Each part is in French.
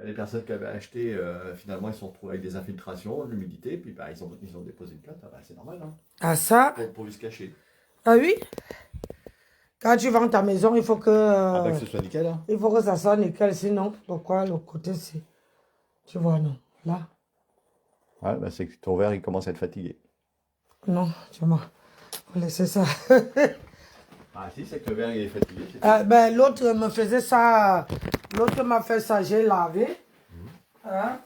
Les personnes qui avaient acheté, finalement, ils se sont retrouvés avec des infiltrations, de l'humidité, puis bah, ils ont déposé une plainte. Ah, bah, c'est normal, hein, Ah ça? pour se cacher. Ah oui? Quand tu vends ta maison, il faut que... Ah bah que ce soit nickel, hein. il faut que ça soit nickel, sinon, pourquoi le côté c'est... Tu vois, non. Là, Ouais, bah, c'est que ton verre, il commence à être fatigué. non, tu m'as... Faut laisser ça. Ah si, c'est que le verre, il est fatigué. Ben, l'autre me faisait ça... L'autre m'a fait ça, j'ai lavé. Hein?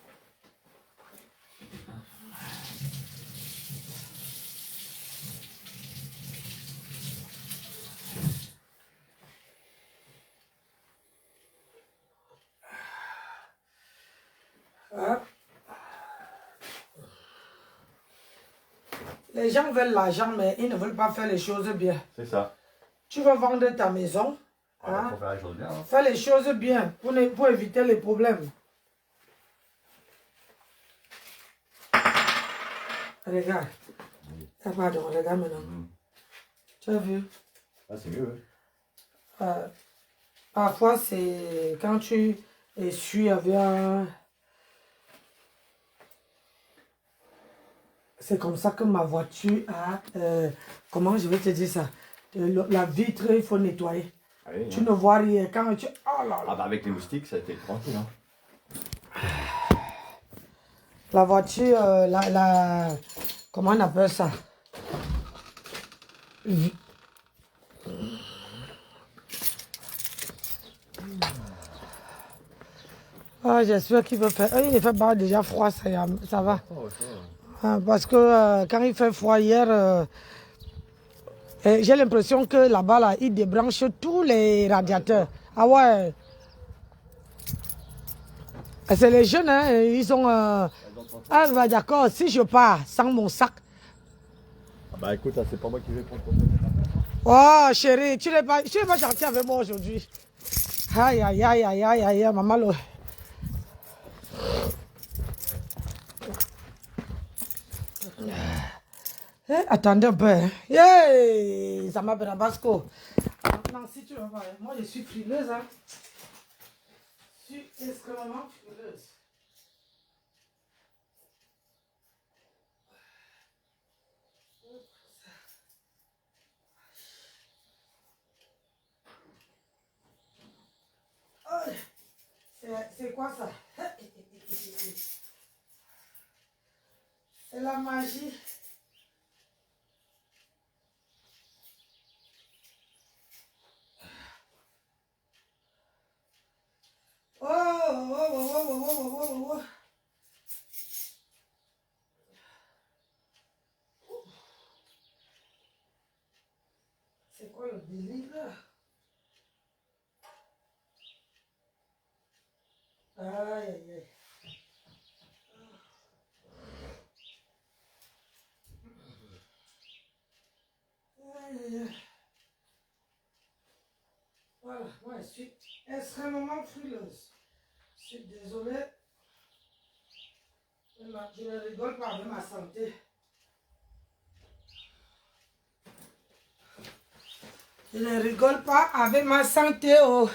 Hein? Les gens veulent l'argent, mais ils ne veulent pas faire les choses bien. C'est ça. Tu veux vendre ta maison, Ah, bah, hein? faut faire les choses bien, hein. Fais les choses bien pour éviter les problèmes. Regarde. Ah, pardon, regarde maintenant. Tu as vu? Ah, c'est mieux, Parfois, c'est quand tu essuies avec un... C'est comme ça que ma voiture a... comment je vais te dire ça? La vitre, il faut nettoyer. Ah, oui, Tu hein. ne vois rien. Quand tu... Oh là là. Ah bah avec les moustiques, ça a été tranquille, hein. La voiture, comment on appelle ça? Ah, j'espère qu'il va faire... Il fait pas déjà froid, ça va. Ah, parce que quand il fait froid hier, j'ai l'impression que là-bas, là, ils débranchent tous les radiateurs. Ah ouais. C'est les jeunes, hein, ils ont... ah bah, d'accord, si je pars sans mon sac. Ah bah écoute, c'est pas moi qui vais prendre ton... Oh chérie, tu n'es pas gentil avec moi aujourd'hui. Aïe, aïe, aïe, aïe, aïe, aïe, maman. Attendez un peu. Hein. Yeah, ça m'appelle Basco. Maintenant, si tu veux voir, moi je suis frileuse. Hein. Je suis extrêmement frileuse. C'est quoi ça? C'est la magie. Oh, oh, oh, oh, oh, oh, oh, oh. C'est quoi le délire là? Aïe, aïe, aïe. Aïe, aïe, aïe. Voilà, moi je suis extrêmement frileuse. Je suis désolée. Je ne rigole pas avec ma santé. Je ne rigole pas avec ma santé. Oh.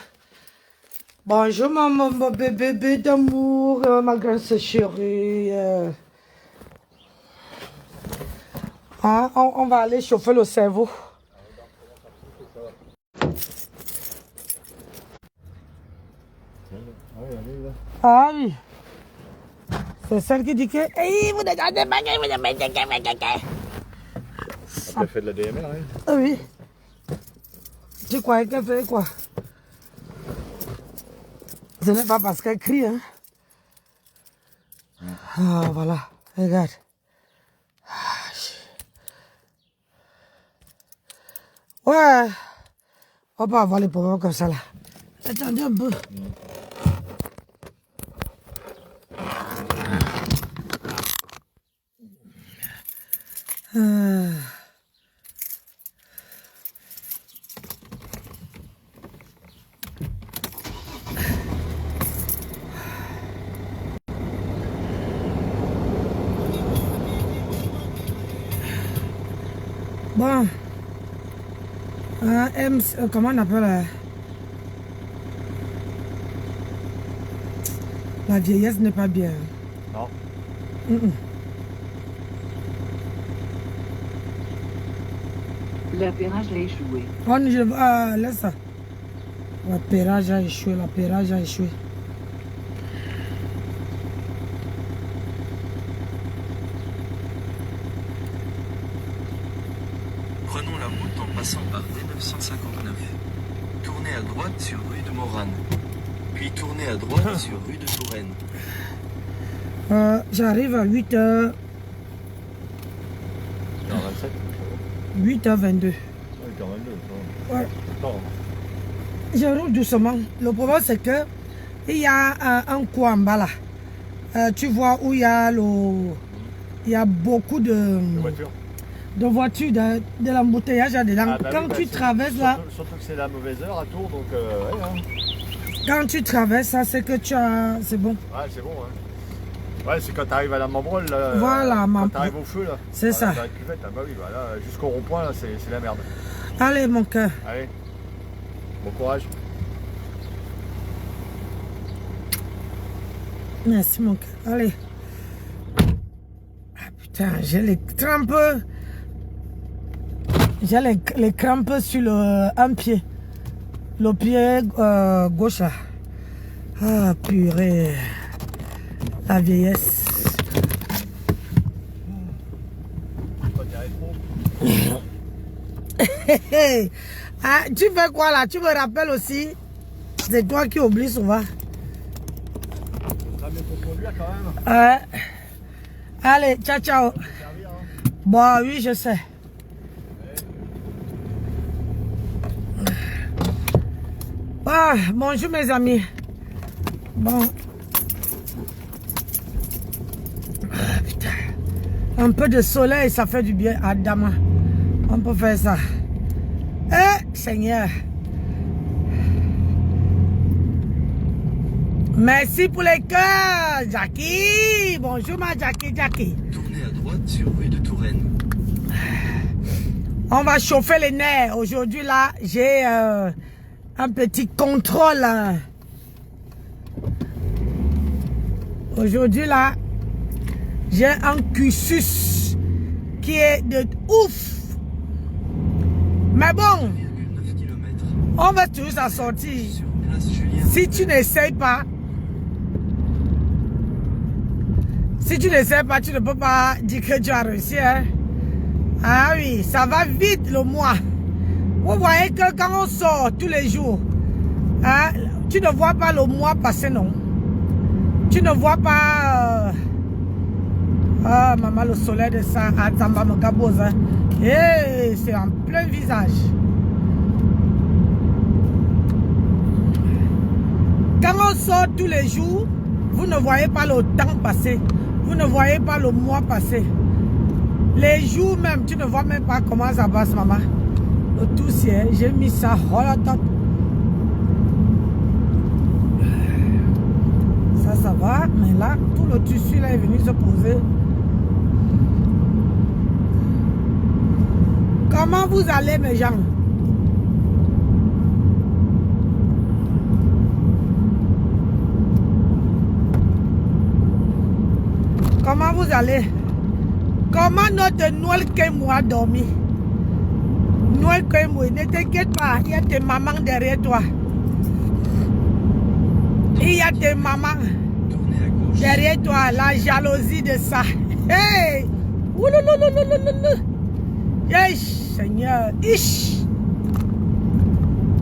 Bonjour maman, mon bébé d'amour, ma grande chérie. Hein, on va aller chauffer le cerveau. Ah oui. C'est celle qui dit que... Hey, vous n'entendez pas que vous avez dit Elle fait de la DMR, oui. Ah oui. Tu croyais qu'elle fait quoi? Ce n'est pas parce qu'elle crie, hein. Ah, voilà. Regarde. Ouais. On va pas avoir les problèmes comme ça, là. Attendez un peu. Bon. Comment on appelle La vieillesse n'est pas bien. Non. L'appairage a échoué. Laisse ça. L'appairage a échoué, l'appairage a échoué. Prenons la route en passant par D959. Tournez à droite sur rue de Morane. Puis tournez à droite sur rue de Touraine. J'arrive à 8h. 8h22. Ouais. Je roule doucement. Le problème c'est que il y a un coin en bas là. Tu vois où il y a il y a beaucoup de voitures, de l'embouteillage dedans. Quand tu traverses là. Surtout que c'est la mauvaise heure à Tours, donc ouais, hein. Quand tu traverses ça, c'est que tu as. C'est bon. Ouais, c'est bon, hein. Ouais, c'est quand tu arrives à la Mambrole, là. Voilà, quand tu arrives au feu, là. C'est ça. La cuvette, là, bah oui, bah là, jusqu'au rond-point, là, c'est la merde. Allez, mon cœur. Allez. Bon courage. Merci, mon cœur. Allez. Ah putain, j'ai les crampes. J'ai les crampes sur un pied. Le pied gauche là. Ah purée. La vieillesse. Ah, tu fais quoi là? Tu me rappelles aussi? C'est toi qui oublies souvent. Ça bien pour conduire quand même. Allez, ciao ciao. Bon, oui, je sais. Ah, bonjour mes amis. Bon. Ah, putain. Un peu de soleil, ça fait du bien à Dama. On peut faire ça. Seigneur. Merci pour les cœurs, Jackie. Bonjour ma Jackie. Tournez à droite sur rue de Touraine. On va chauffer les nerfs. Aujourd'hui là, j'ai un petit contrôle. Aujourd'hui là, j'ai un cursus qui est de ouf. Mais bon, on va tous s'en sortir. Si tu n'essayes pas, tu ne peux pas dire que tu as réussi. Hein? Ah oui, ça va vite le mois. Vous voyez que quand on sort tous les jours, hein, tu ne vois pas le mois passer, non? Tu ne vois pas... Ah, maman, le soleil de ça, Atamba Mokabose. Et c'est en plein visage. Quand on sort tous les jours, vous ne voyez pas le temps passer. Vous ne voyez pas le mois passer. Les jours même, tu ne vois même pas comment ça passe, maman. Le tout, c'est, j'ai mis ça, oh la tête. Ça va, mais là, tout le tissu là est venu se poser. Comment vous allez, mes gens? Comment vous allez? Comment notre Noël Kemou a dormi? Noël Kemou, ne t'inquiète pas, il y a tes mamans derrière toi. Il y a tes mamans derrière toi, la jalousie de ça. Hey! Hey, Seigneur! Ish!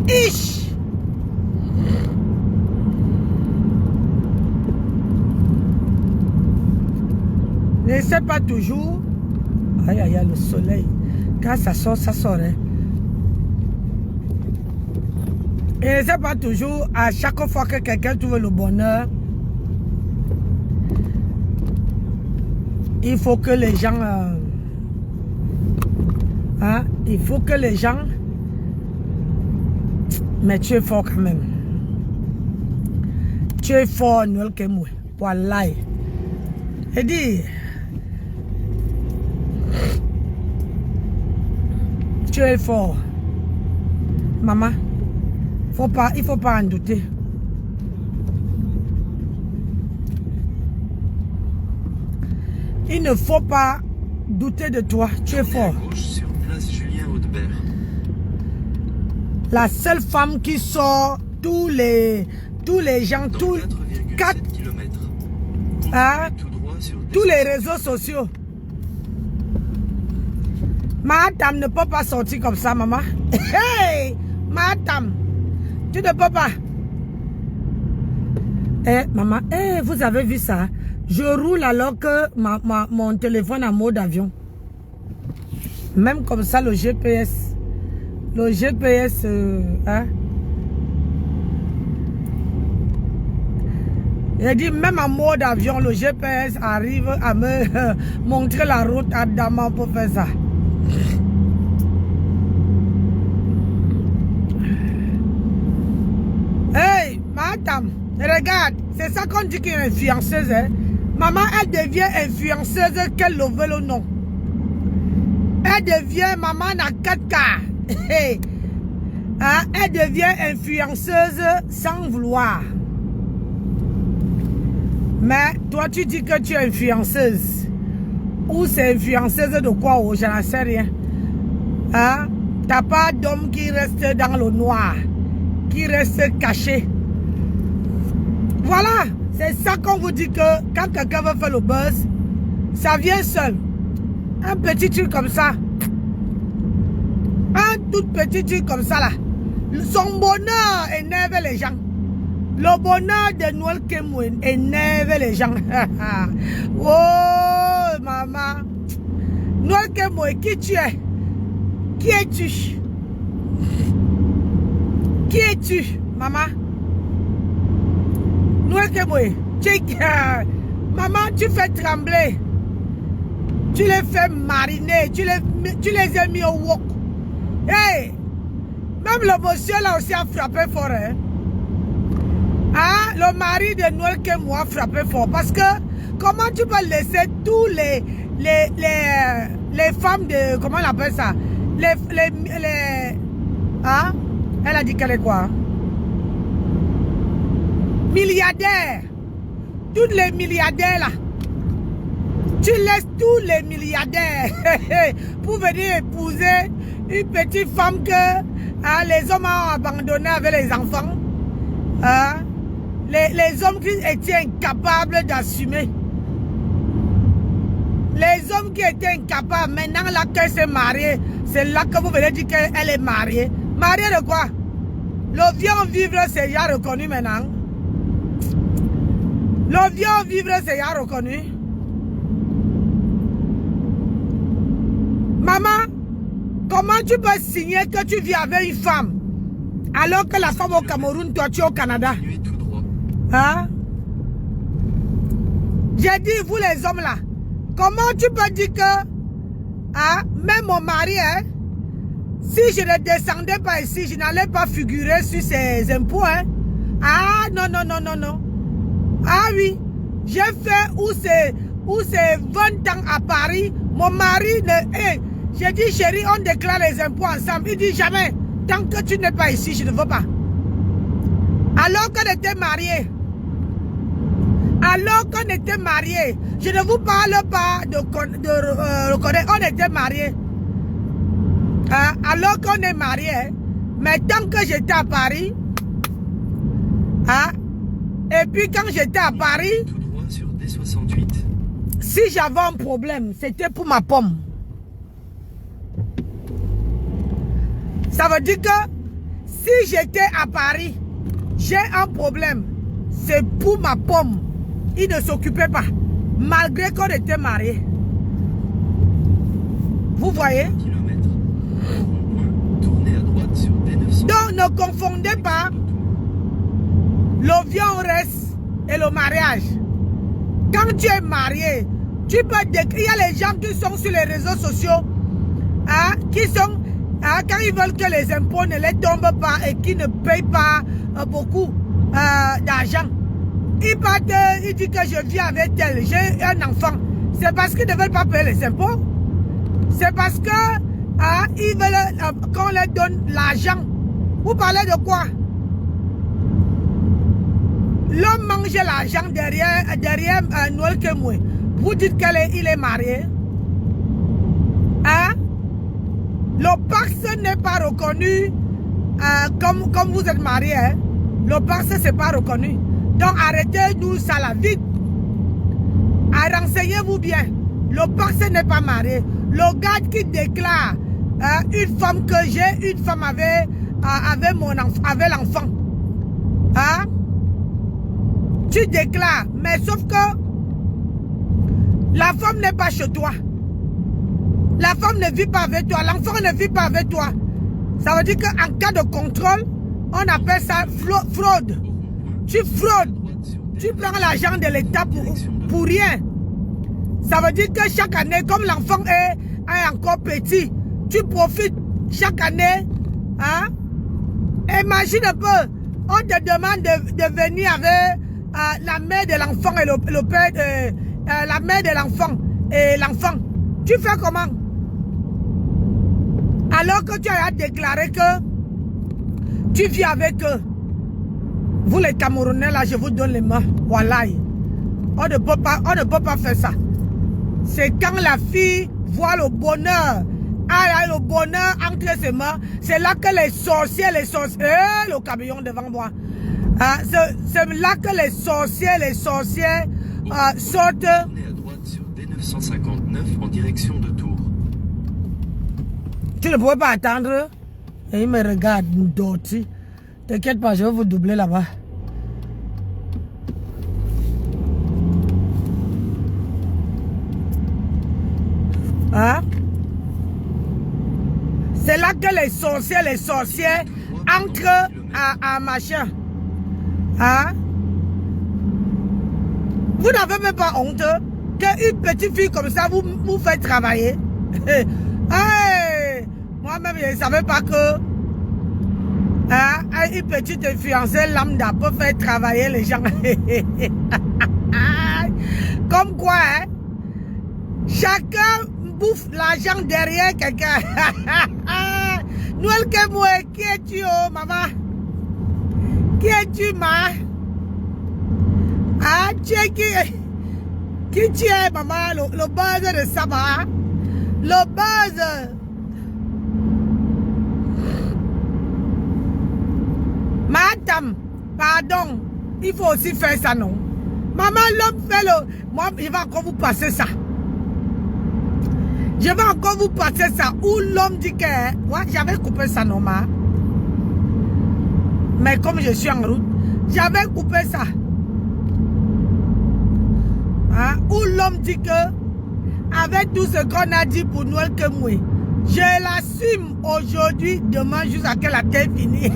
Ish! Ne sais pas toujours. Aïe, aïe, aïe, le soleil. Quand ça sort, ça sort. Hein. Et ne sais pas toujours, à chaque fois que quelqu'un trouve le bonheur, il faut que les gens... hein, il faut que les gens... Mais tu es fort quand même. Tu es fort, Noël Kemou. Wallahi. Et dis... Tu es fort. Maman, il ne faut pas en douter. Il ne faut pas douter de toi. Tu es fort. À gauche sur place Julien Audebert. La seule femme qui sort tous les gens, Dans tous 4,7 km. hein, Tout droit sur tous les réseaux sociaux. Madame ne peut pas sortir comme ça, maman. Hey, madame, tu ne peux pas. Eh, maman, eh, vous avez vu ça? Je roule alors que mon téléphone en mode avion. Même comme ça, le GPS. Le GPS, hein? J'ai dit, même en mode avion, le GPS arrive à me montrer la route à Daman pour faire ça. Hey, madame, regarde, c'est ça qu'on dit qu'elle est influenceuse. Hein? Maman, elle devient influenceuse, qu'elle le veuille ou non. Elle devient maman à 4K. Hey. Hein? Elle devient influenceuse sans vouloir. Mais toi, tu dis que tu es influenceuse. Ou c'est influenceuse de quoi? Oh, je n'en sais rien. Hein? T'as pas d'homme qui reste dans le noir, qui reste caché. Voilà, c'est ça qu'on vous dit que quand quelqu'un veut faire le buzz, ça vient seul. Un petit truc comme ça. Un tout petit truc comme ça là. Son bonheur énerve les gens. Le bonheur de Noël Kemouin énerve les gens. Oh, maman. Noël Kemouin, qui tu es? Qui es-tu? Qui es-tu, maman? Noël Kemouin, maman, tu fais trembler. Tu les fais mariner. Tu les as mis au wok. Hey! Même le monsieur là aussi a frappé fort. Hein? Ah, le mari de Noël Kemou a frappé fort. Parce que comment tu peux laisser tous les femmes de... Comment on appelle ça? Hein? Elle a dit qu'elle est quoi? Milliardaires. Tous les milliardaires là. Tu laisses tous les milliardaires pour venir épouser une petite femme que hein, les hommes ont abandonnée avec les enfants. Hein? Les hommes qui étaient incapables d'assumer. Les hommes qui étaient incapables, maintenant là qu'elle s'est mariée, c'est là que vous venez dire qu'elle est mariée. Mariée de quoi? Le vieux vivre, c'est déjà reconnu maintenant. Le vieux vivre, c'est déjà reconnu. Maman, comment tu peux signer que tu vis avec une femme alors que la femme au Cameroun, toi tu es au Canada? Hein? J'ai dit, vous les hommes là, comment tu peux dire que hein, même mon mari, hein, si je ne descendais pas ici, je n'allais pas figurer sur ses impôts. Hein? Ah non, non, non, non, non. Ah oui, j'ai fait où c'est 20 ans à Paris. Mon mari, j'ai dit chérie, on déclare les impôts ensemble. Il dit jamais, tant que tu n'es pas ici, je ne veux pas. Alors qu'on était mariés. Alors qu'on était mariés. Je ne vous parle pas de reconnaître, on était mariés. Alors qu'on est mariés. Mais tant que j'étais à Paris, et puis quand j'étais à Paris, tout droit sur D68. si j'avais un problème, c'était pour ma pomme. Ça veut dire que si j'étais à Paris, j'ai un problème, c'est pour ma pomme. Il ne s'occupait pas, malgré qu'on était mariés. Vous voyez? Tournez à droite sur D900. Donc ne confondez pas le vieux reste et le mariage. Quand tu es marié, tu peux décrire. Il y a les gens qui sont sur les réseaux sociaux, hein, qui sont, hein, quand ils veulent que les impôts ne les tombent pas et qui ne payent pas beaucoup d'argent. Ils partent, ils disent que je vis avec elle, j'ai un enfant. C'est parce qu'ils ne veulent pas payer les impôts. C'est parce que hein, ils veulent qu'on leur donne l'argent. Vous parlez de quoi? L'homme mange l'argent derrière Noël Kemoué. Vous dites qu'il est marié. Hein? Le Pax n'est pas reconnu comme vous êtes marié. Hein? Le Pax, c'est pas reconnu. Donc arrêtez-nous ça la vite. Renseignez-vous bien. Le Pax n'est pas marié. Le gars qui déclare une femme que j'ai, une femme avait l'enfant. Hein? Tu déclares, mais sauf que la femme n'est pas chez toi. La femme ne vit pas avec toi. L'enfant ne vit pas avec toi. Ça veut dire qu'en cas de contrôle, on appelle ça fraude. Tu fraudes. Tu prends l'argent de l'État pour rien. Ça veut dire que chaque année, comme l'enfant est encore petit, tu profites chaque année. Hein? Imagine un peu, on te demande de venir avec la mère de l'enfant et le père, la mère de l'enfant et l'enfant. Tu fais comment? Alors que tu as déclaré que tu vis avec eux. Vous les Camerounais là, je vous donne les mains. Voilà. On ne peut pas faire ça. C'est quand la fille voit le bonheur. Le bonheur entre ses mains. C'est là que les sorciers, le camion devant moi. C'est là que les sorciers sortent. Tournez à droite sur D959 en direction de Tours. Tu ne pouvais pas attendre. Et il me regarde, Dorti. T'inquiète pas, je vais vous doubler là-bas. Hein? C'est là que les sorciers entrent à machin. Hein? Vous n'avez même pas honte qu'une petite fille comme ça vous fait travailler. Hey! Moi-même, je ne savais pas que une petite influenceuse lambda peut faire travailler les gens. Comme quoi, hein? Chacun bouffe l'argent derrière quelqu'un. Noël Kemoué, qui es-tu, oh, maman? Qui es-tu, ma? Ah, tu es qui tu es, maman? Le buzz de Saba. Le buzz. Madame, pardon, il faut aussi faire ça, non? Maman, l'homme fait le... Moi, je vais encore vous passer ça. Je vais encore vous passer ça. Où l'homme dit que... Moi, j'avais coupé ça, non, ma? Mais comme je suis en route, j'avais coupé ça. Hein? Où l'homme dit que... Avec tout ce qu'on a dit pour Noël Kemoué, je l'assume aujourd'hui, demain, jusqu'à que la terre finisse.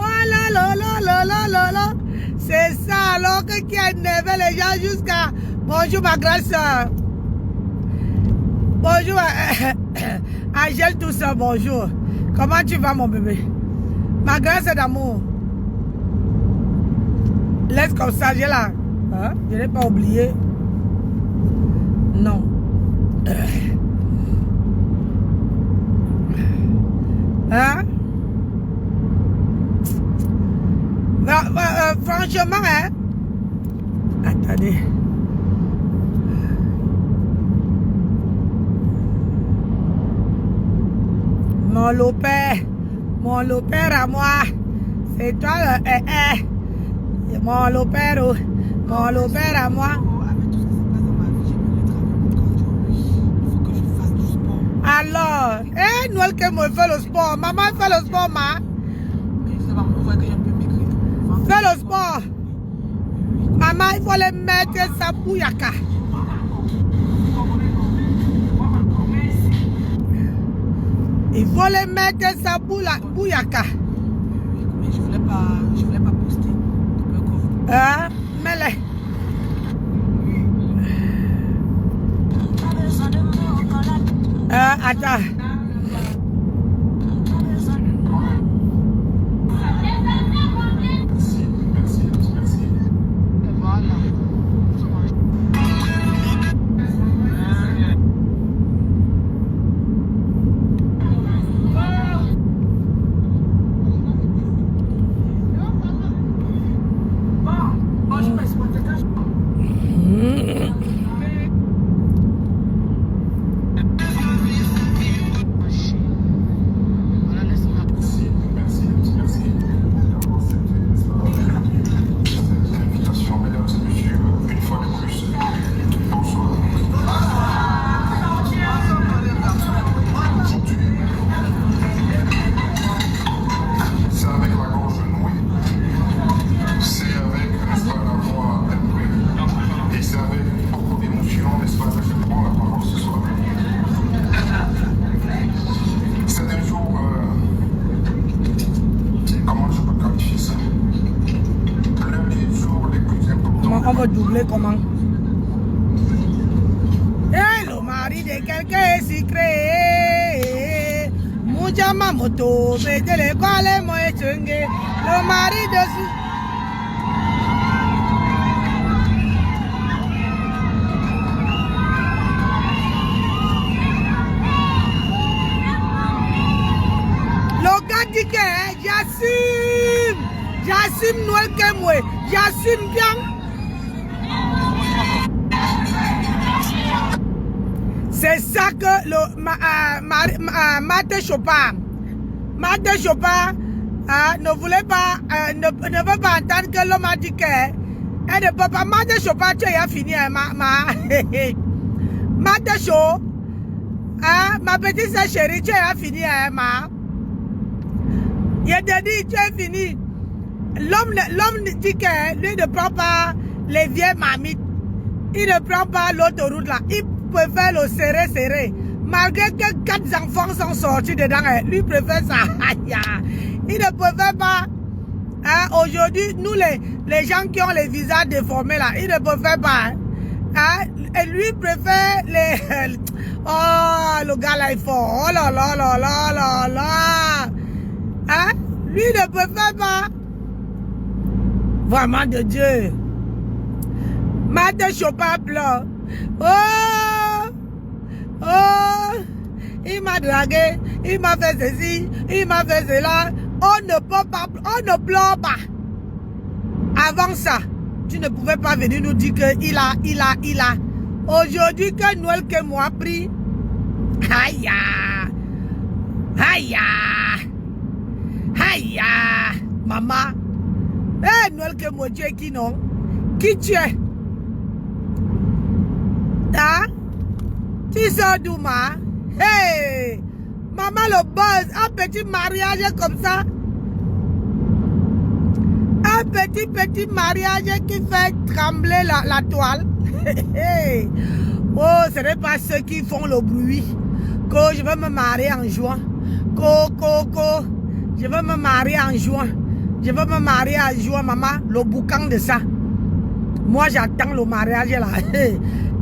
Oh là là là là là là là. C'est ça alors qui a énervé les gens jusqu'à... Bonjour ma grande soeur. Bonjour Angèle tout ça, bonjour. Comment tu vas mon bébé? Ma grande soeur d'amour. Laisse comme ça, j'ai là. Hein? Je n'ai pas oublié. Non. Hein? Franchement, hein? Attendez. Mon lopère à moi. C'est toi le mon lopère à moi. Alors, Noël Kemoué fait le sport. Maman fait le sport, ma. Fais le sport. Maman, il faut les mettre sa bouyaka. Il faut les mettre sa bouyaka. Mais je voulais pas poster. Hein? Mets-les. Attends. On va doubler comment? Et le mari de quelqu'un est sucré. Moujama moto, mettez les balais, moi et tchungue. Le mari de... Le gars dit que j'assume Noël Kemwe, j'assume bien. C'est ça que le Martin Chopin ne voulait pas, ne veut pas entendre que l'homme a dit qu'elle ne peut pas. Martin Chopin, tu as fini, Martin Chopin, ma petite sœur chérie, tu as fini, il a dit, tu as fini. L'homme dit que lui ne prend pas les vieilles mamites. Il ne prend pas l'autoroute là. Il préfère le serrer. Malgré que 4 enfants sont sortis dedans, lui préfère ça. Il ne préfère pas. Aujourd'hui, nous les gens qui ont les visas déformés là, il ne préfère pas. Et lui préfère les... Oh, le gars là est fort. Oh là là là là là là. Lui ne préfère pas. Vraiment de Dieu. Martin Chopin pleure. Oh, il m'a dragué, il m'a fait ceci, il m'a fait cela. On ne peut pas, on ne pleure pas. Avant ça, tu ne pouvais pas venir nous dire que il a. Aujourd'hui que Noël que moi a pris. Aïe, maman. Hey, Noël que moi tu es qui non? Qui tu es? Tu sors d'où, ma? Hey! Maman le buzz, un petit mariage comme ça. Un petit mariage qui fait trembler la toile. Hey! Oh, ce n'est pas ceux qui font le bruit. Que je vais me marier en juin. Je vais me marier en juin. Je vais me marier en juin, maman. Le boucan de ça. Moi, j'attends le mariage là.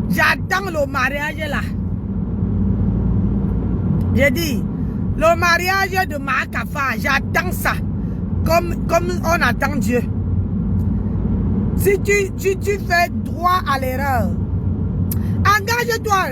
J'attends le mariage là. J'ai dit, le mariage de Makafa, j'attends ça. Comme on attend Dieu. Si tu fais droit à l'erreur, engage-toi.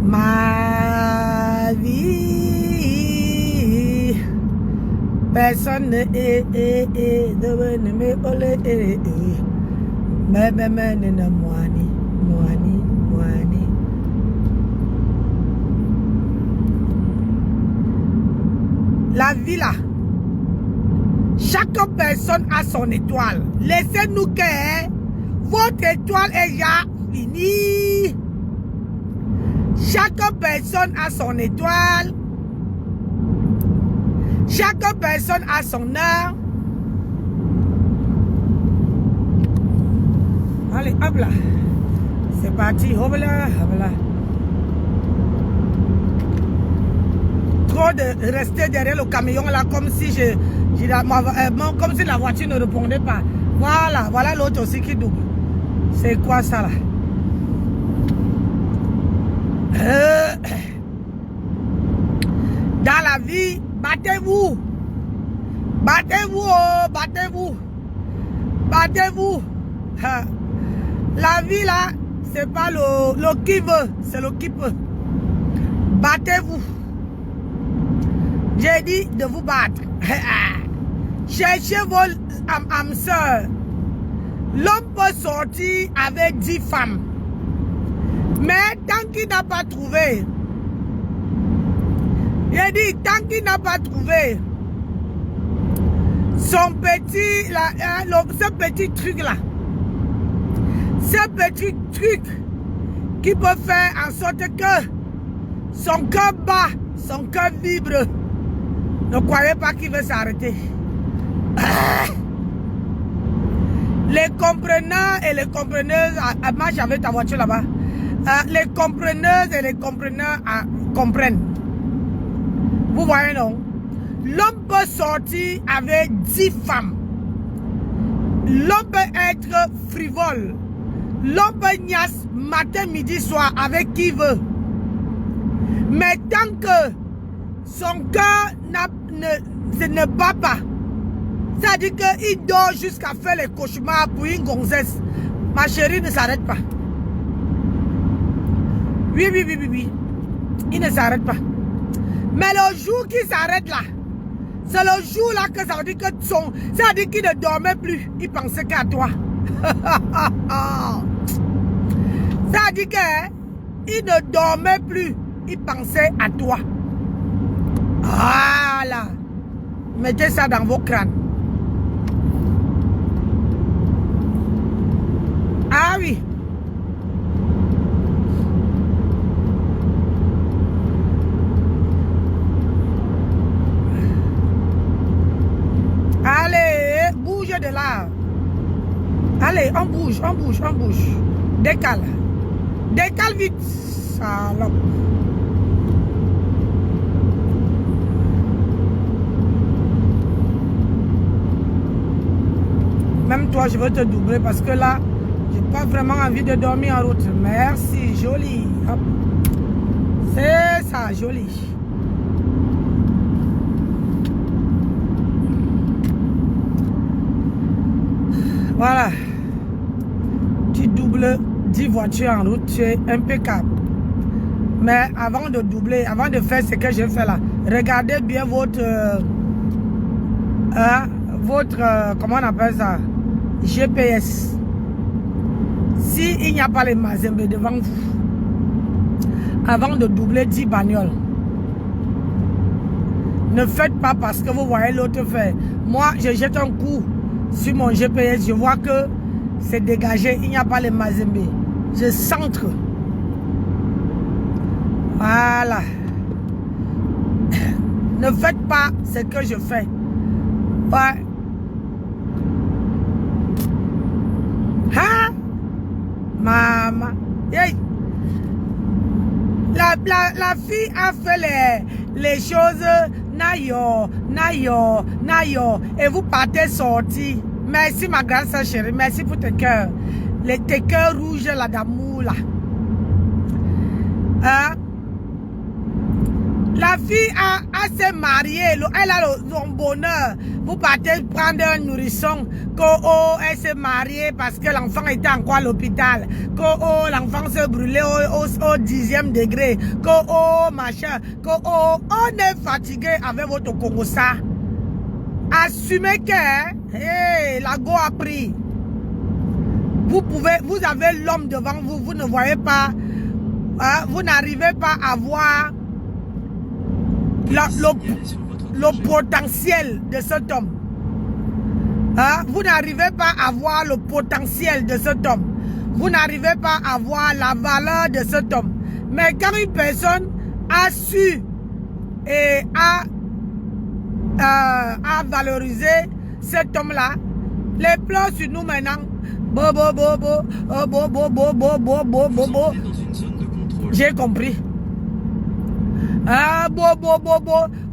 Ma vie, personne ne devenu me olé, mais moani. La vie là, chaque personne a son étoile. Laissez-nous que votre étoile est déjà finie. Chaque personne a son étoile. Chaque personne a son heure. Allez, hop là. C'est parti. Hop là, hop là. Trop de rester derrière le camion là comme si comme si la voiture ne répondait pas. Voilà l'autre aussi qui double. C'est quoi ça là? Dans la vie, battez-vous. La vie là, c'est pas le qui veut, c'est le qui peut. Battez-vous. J'ai dit de vous battre. Cherchez vos âmes sœurs. L'homme peut sortir avec 10 femmes. Mais tant qu'il n'a pas trouvé, j'ai dit, tant qu'il n'a pas trouvé son petit, ce petit truc là, ce petit truc qui peut faire en sorte que son cœur bat, son cœur vibre, ne croyez pas qu'il veut s'arrêter. Les compreneurs et les compreneuses marchent avec ta voiture là-bas. les compreneuses et les compreneurs comprennent. Vous voyez, non? L'homme peut sortir avec 10 femmes. L'homme peut être frivole. L'homme peut niasse matin, midi, soir avec qui il veut. Mais tant que son cœur ne bat pas, ça dit qu'il dort jusqu'à faire les cauchemars pour une gonzesse. Ma chérie ne s'arrête pas. Oui. Il ne s'arrête pas. Mais le jour qu'il s'arrête là, c'est le jour là que ça veut dire que ça veut dire qu'il ne dormait plus. Il pensait qu'à toi. Ça veut dire qu'il ne dormait plus. Il pensait à toi. Voilà. Mettez ça dans vos crânes. Ah oui. Allez, bouge de là. Allez, on bouge. Décale. Décale vite. Salope. Même toi, je veux te doubler parce que là, j'ai pas vraiment envie de dormir en route. Merci, joli. Hop. C'est ça, joli. Voilà. Tu doubles 10 voitures en route, tu es impeccable. Mais avant de doubler, avant de faire ce que je fais là, regardez bien votre... comment on appelle ça? GPS. S'il n'y a pas les Mazembe devant vous, avant de doubler 10 bagnoles, ne faites pas parce que vous voyez l'autre faire. Moi, je jette un coup sur mon GPS, je vois que c'est dégagé, il n'y a pas les Mazembe. Je centre. Voilà. Ne faites pas ce que je fais. Ouais. Hein? Maman. Hey. La fille a fait les choses nayo. Et vous partez sortir. Merci ma grande soeur chérie. Merci pour tes cœurs. Tes cœurs rouges là d'amour là. Hein? La fille s'est mariée, elle a son bonheur. Vous partez prendre un nourrisson, elle s'est mariée parce que l'enfant était encore à l'hôpital, l'enfant se brûlait au 10e degré, machin, on est fatigué avec votre Congossa. Assumez que la go a pris. Vous avez l'homme devant vous, vous ne voyez pas, vous n'arrivez pas à voir le potentiel de cet homme. Vous n'arrivez pas à voir le potentiel de cet homme. Vous n'arrivez pas à voir la valeur de cet homme. Mais quand une personne a su et a valorisé cet homme-là, les plans sur nous maintenant, j'ai compris.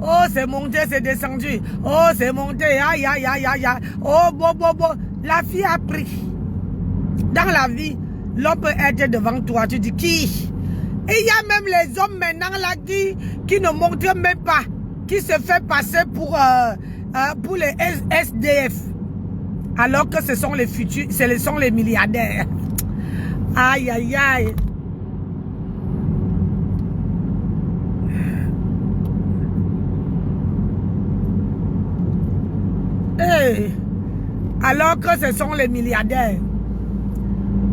Oh, c'est monté, c'est descendu. Oh, c'est monté, aïe. Oh, La fille a pris. Dans la vie, l'homme peut être devant toi. Tu dis qui? Et il y a même les hommes maintenant là qui ne montrent même pas, qui se fait passer pour les SDF. Alors que ce sont les futurs, ce sont les milliardaires. Aïe. Hey. Alors que ce sont les milliardaires.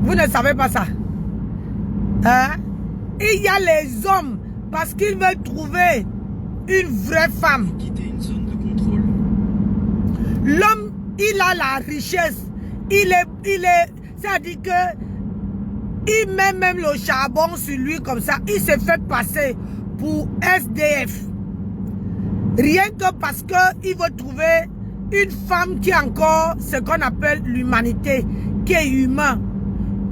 Vous ne savez pas ça. Hein? Il y a les hommes parce qu'ils veulent trouver une vraie femme. Quitter une zone de contrôle. L'homme, il a la richesse. Il est, c'est-à-dire que il met même le charbon sur lui comme ça. Il se fait passer pour SDF. Rien que parce qu'il veut trouver une femme qui a encore ce qu'on appelle l'humanité, qui est humain.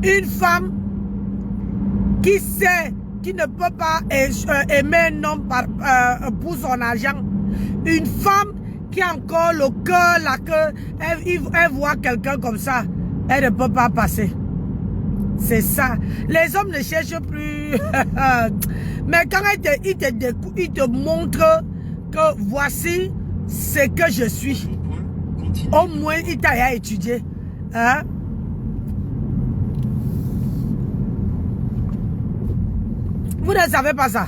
Une femme qui sait, qui ne peut pas aimer un homme pour son argent. Une femme qui a encore le cœur, la queue, elle voit quelqu'un comme ça, elle ne peut pas passer. C'est ça. Les hommes ne cherchent plus. Mais quand il te montre que voici ce que je suis, au moins il t'a étudié. Hein? Vous ne savez pas ça.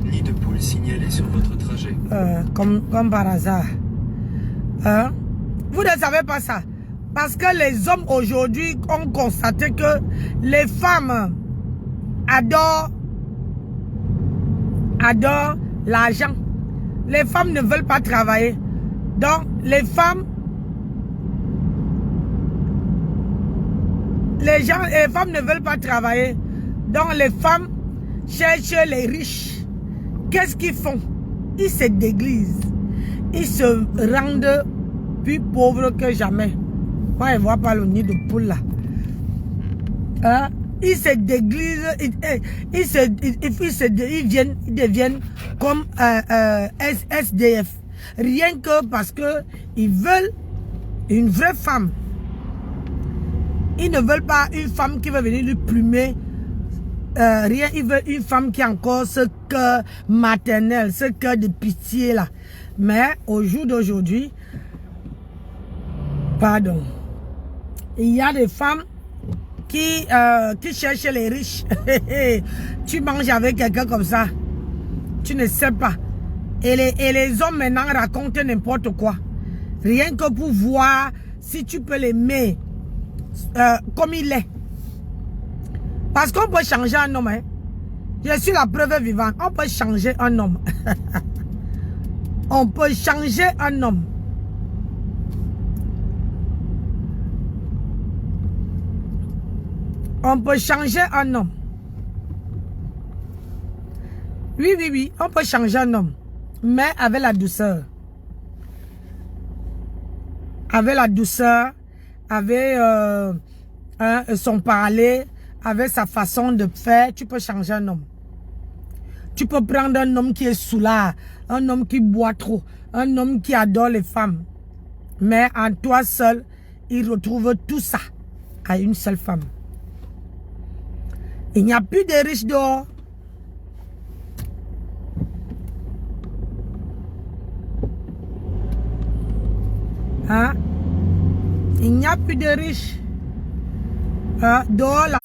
Nid de poule signalé sur votre trajet. Comme par hasard. Hein? Vous ne savez pas ça. Parce que les hommes aujourd'hui ont constaté que les femmes adorent l'argent. Les femmes ne veulent pas travailler. Donc, les femmes ne veulent pas travailler. Donc, les femmes cherchent les riches. Qu'est-ce qu'ils font? Ils se déglisent. Ils se rendent plus pauvres que jamais. Moi, je ne vois pas le nid de poule là. Hein? Ils se déglisent, ils deviennent comme SDF. Rien que parce que ils veulent une vraie femme. Ils ne veulent pas une femme qui va venir lui plumer. Rien, ils veulent une femme qui a encore ce cœur maternel, ce cœur de pitié là. Mais au jour d'aujourd'hui, pardon, il y a des femmes qui cherchent les riches. Tu manges avec quelqu'un comme ça, tu ne sais pas. Et les hommes maintenant racontent n'importe quoi. Rien que pour voir si tu peux l'aimer comme il est. Parce qu'on peut changer un homme. Hein. Je suis la preuve vivante. On peut changer un homme. On peut changer un homme. On peut changer un homme. Oui, oui, oui. On peut changer un homme. Mais avec la douceur. Avec la douceur. Avec son parler. Avec sa façon de faire. Tu peux changer un homme. Tu peux prendre un homme qui est soulard. Un homme qui boit trop. Un homme qui adore les femmes. Mais en toi seul, il retrouve tout ça à une seule femme. Il n'y a plus de riches dehors. Hein? Il n'y a plus de riches. Hein? Dehors là.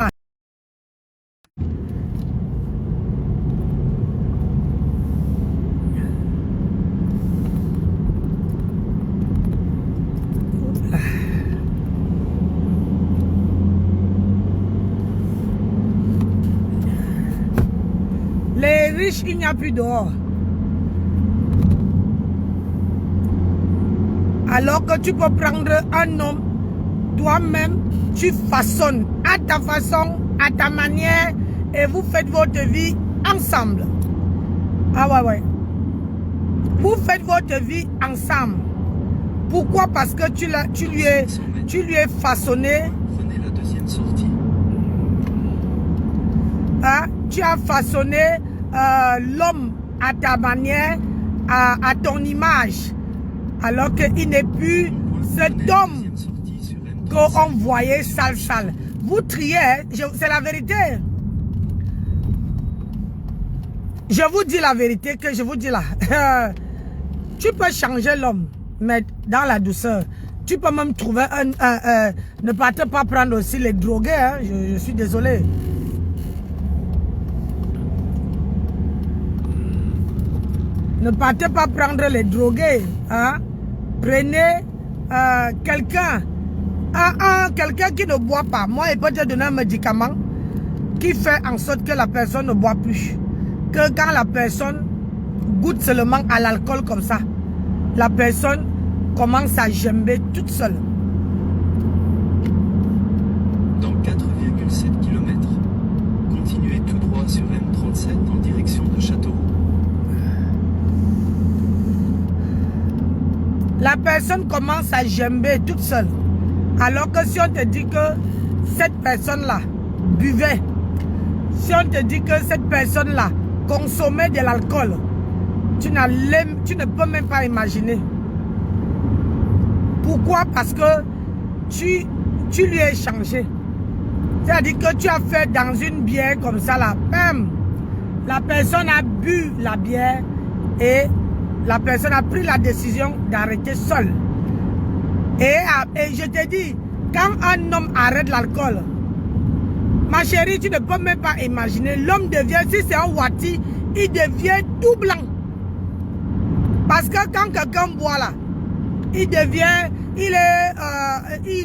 Les riches, il n'y a plus dehors. Alors que tu peux prendre un homme, toi-même, tu façonnes à ta façon, à ta manière, et vous faites votre vie ensemble. Ah ouais, ouais. Vous faites votre vie ensemble. Pourquoi? Parce que tu lui es façonné. Prenez la deuxième sortie. Hein? Tu as façonné l'homme à ta manière, à ton image. Alors qu'il n'est plus cet homme qu'on voyait sale. Vous triez, c'est la vérité. Je vous dis la vérité que je vous dis là. Tu peux changer l'homme, mais dans la douceur. Tu peux même trouver ne partez pas prendre aussi les drogués. Hein? Je suis désolé. Ne partez pas prendre les drogués. Hein? Prenez quelqu'un. Quelqu'un qui ne boit pas. Moi, il peut te donner un médicament qui fait en sorte que la personne ne boit plus. Que quand la personne goûte seulement à l'alcool comme ça, la personne commence à gember toute seule. Dans 4,7 km, continuez tout droit sur M37 en direction de Châteauroux. La personne commence à gember toute seule. Alors que si on te dit que cette personne-là buvait, si on te dit que cette personne-là consommait de l'alcool, tu ne peux même pas imaginer. Pourquoi? Parce que tu lui as échangé. C'est-à-dire que tu as fait dans une bière comme ça, là, même la personne a bu la bière et la personne a pris la décision d'arrêter seule. Et je te dis, quand un homme arrête l'alcool, ma chérie, tu ne peux même pas imaginer, l'homme devient, si c'est un wati, il devient tout blanc. Parce que quand quelqu'un boit là, il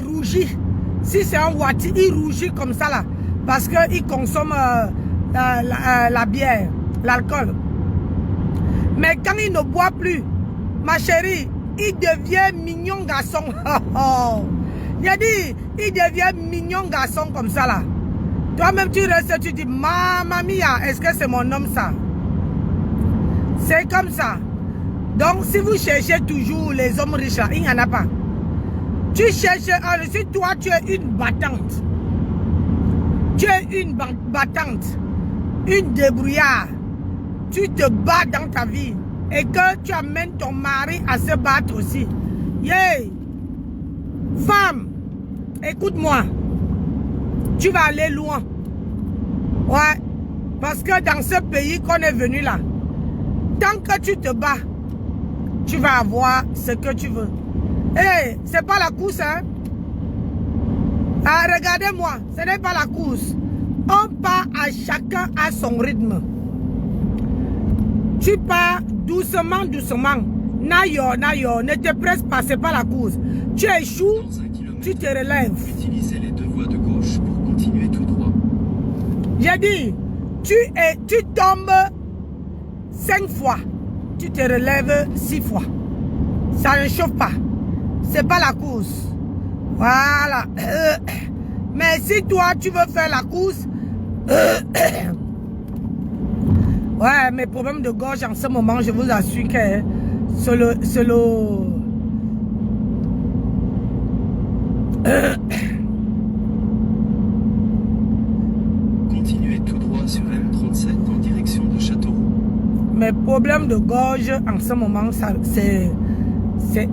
rougit. Si c'est un wati, il rougit comme ça là. Parce qu'il consomme la bière, l'alcool. Mais quand il ne boit plus, ma chérie, il devient mignon garçon. J'ai dit, il devient mignon garçon comme ça là. Toi-même tu restes, tu dis, mamma mia, est-ce que c'est mon homme ça? C'est comme ça. Donc si vous cherchez toujours les hommes riches là, il n'y en a pas. Tu cherches, si toi tu es une battante, tu es une battante, une débrouillarde, tu te bats dans ta vie et que tu amènes ton mari à se battre aussi. Yeah. Femme, écoute-moi, tu vas aller loin. Ouais, parce que dans ce pays qu'on est venu là, tant que tu te bats, tu vas avoir ce que tu veux. Hey, c'est pas la course, hein? Ah, regardez-moi, ce n'est pas la course. On part à chacun à son rythme. Tu pars doucement, doucement. Nayo, ne te presse pas, c'est pas la course. Tu échoues, tu te relèves. Utilisez les deux voies de gauche pour continuer tout droit. J'ai dit, tu tombes 5 fois, tu te relèves 6 fois. Ça ne chauffe pas. C'est pas la course. Voilà. Mais si toi, tu veux faire la course... Ouais, mes problèmes de gorge en ce moment, je vous assure que c'est le... Continuez tout droit sur M37 en direction de Châteauroux. Mes problèmes de gorge en ce moment, c'est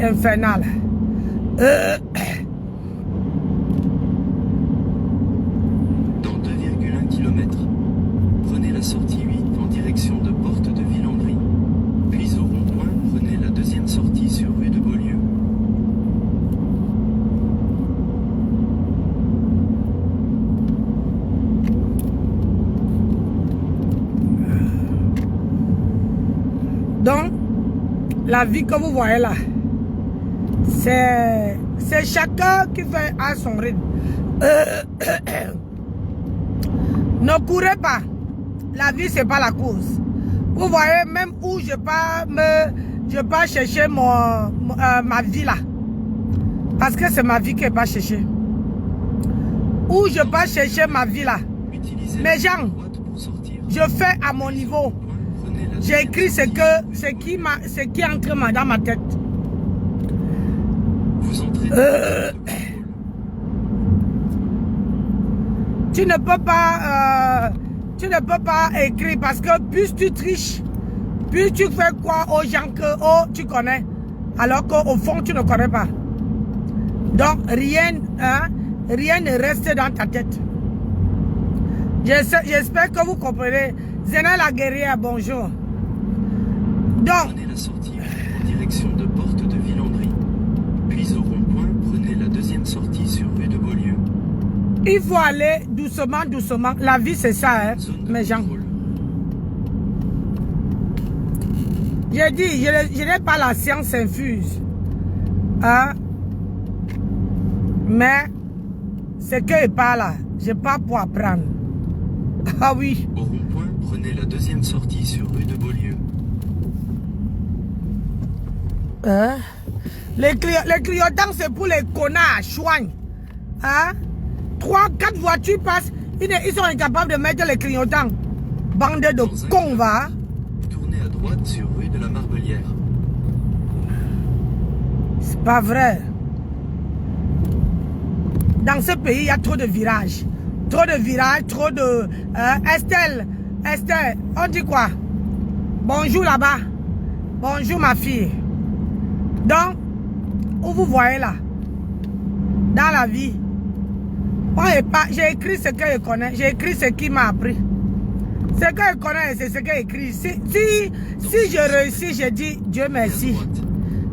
infernal. Dans 2,1 km, prenez la sortie 8 en direction de Porte de Villandry. Puis au rond-point, prenez la deuxième sortie sur rue de Beaulieu. Donc, la vie que vous voyez là, c'est chacun qui fait à son rythme. Ne courez pas. La vie, c'est pas la course. Vous voyez, même où je pars chercher ma vie là. Parce que c'est ma vie que je pars chercher. Où je pars chercher ma vie là. Mes gens, je fais à mon niveau. J'ai écrit ce qui entre dans ma tête. Vous entrez tu ne peux pas écrire parce que plus tu triches, plus tu fais quoi aux gens que tu connais, alors qu'au fond tu ne connais pas. Donc rien ne reste dans ta tête. J'espère que vous comprenez. Zena la guerrière, bonjour. Donc, prenez la sortie en direction de Porte de Villandry. Puis au rond-point, prenez la deuxième sortie sur rue de Beaulieu. il faut aller doucement, doucement. La vie, c'est ça, hein, mes gens. J'ai dit, je n'ai pas la science infuse. Hein? Mais, ce que je parle là, je pars pour apprendre. Ah oui. Au rond-point, prenez la deuxième sortie sur rue de Beaulieu. Hein? Les clignotants, c'est pour les connards, chouagne. Hein? 3, 4 voitures passent, ils sont incapables de mettre les clignotants. Bande de cons, va. Tournez à droite sur rue de la Marbelière. C'est pas vrai. dans ce pays, il y a trop de virages. Trop de virages, trop de... Estelle, on dit quoi? Bonjour là-bas. Bonjour ma fille. Donc, où vous voyez là? Dans la vie. J'ai écrit ce que je connais. J'ai écrit ce qui m'a appris. Ce que je connais, c'est ce que j'écris. Si je réussis, je dis Dieu merci.